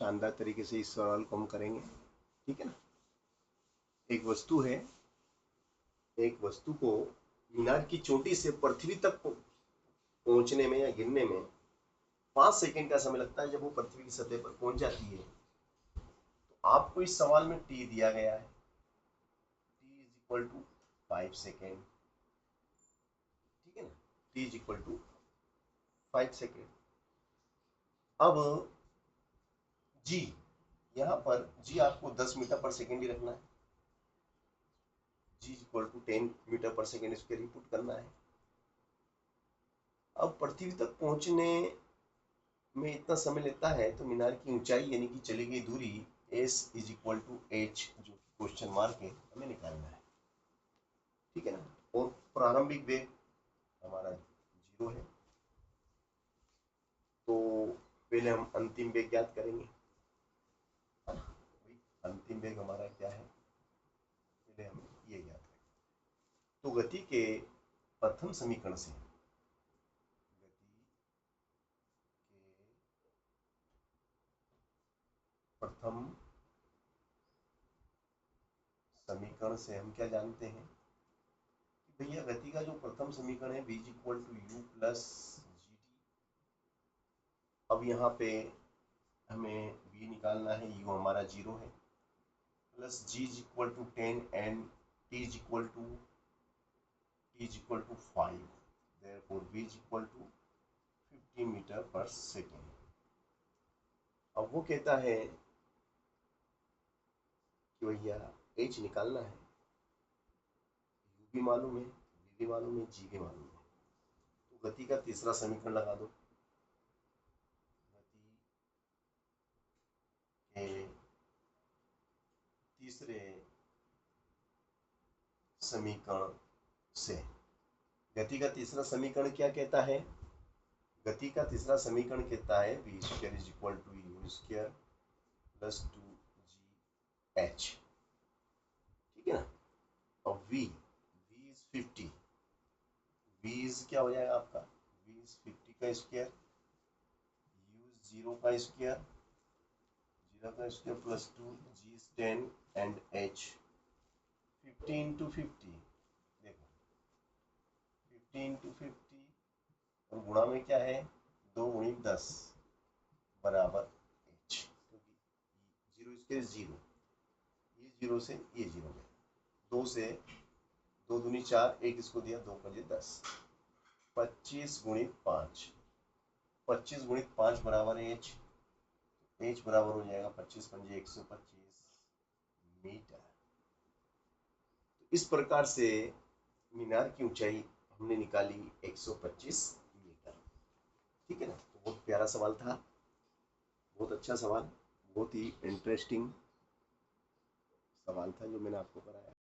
शानदार तरीके से इस सवाल को हम करेंगे। ठीक है ना। एक वस्तु है, एक वस्तु को मीनार की चोटी से पृथ्वी तक पहुंचने में या गिरने में 5 सेकंड का समय लगता है। जब वो पृथ्वी की सतह पर पहुंच जाती है तो आपको इस सवाल में टी दिया गया है, T is equal to 5 second. ठीक है ना, T is equal to 5 second. अब जी, यहाँ पर जी आपको 10 मीटर पर सेकेंड ही रखना है। जी इक्वल टू 10 मीटर पर सेकेंड स्क्वायर इनपुट करना है। अब पृथ्वी तक पहुंचने में इतना समय लेता है तो मीनार की ऊंचाई यानी कि चली गई दूरी s is equal to h, जो क्वेश्चन मार्क है, हमें निकालना है। ठीक है ना। और प्रारंभिक वेग हमारा 0 है, तो पहले हम अंतिम वेग ज्ञात करेंगे। अंतिम वेग हमारा क्या है, पहले हम ये ज्ञात करेंगे। तो गति के प्रथम समीकरण से, गति के प्रथम समीकरण से हम क्या जानते हैं कि भैया गति का जो प्रथम समीकरण है v equal to U plus G T. अब यहाँ पे हमें v निकालना है, u हमारा 0 है, plus g is equal to 10 and t is equal to 5, therefore v is equal to 50 meter पर सेकेंड। अब वो कहता है कि भैया h निकालना है, u भी मालूम है, v भी मालूम है, g भी मालूम है। तो गति का तीसरा समीकरण लगा दो। गति के तीसरे समीकरण से, गति का तीसरा समीकरण क्या कहता है, गति का तीसरा समीकरण कहता है v square is equal to U square plus 2gh। ठीक है ना। और v इज 50, v इज क्या हो जाएगा आपका, v इज 50 का स्क्वायर, u इज 0 का स्क्वायर, 0 का square plus 2, g is 10 and h 50 into 50, देखो 50 इंटू 50 और गुणा में क्या है 2 गुणी 10 बराबर h, क्योंकि 0 स्क्वायर 0, ये 0 से ये 0 में, 2 से 2 दूनी 4, 1 इसको दिया, 2 पंजे 10, 25 गुणित 5, 25 गुणित 5 बराबर h, h बराबर हो जाएगा 25 पंजे 125 मीटर। तो इस प्रकार से मीनार की ऊंचाई हमने निकाली 125 मीटर। ठीक है ना। तो बहुत प्यारा सवाल था, बहुत अच्छा सवाल, बहुत ही इंटरेस्टिंग सवाल था जो मैंने आपको कराया।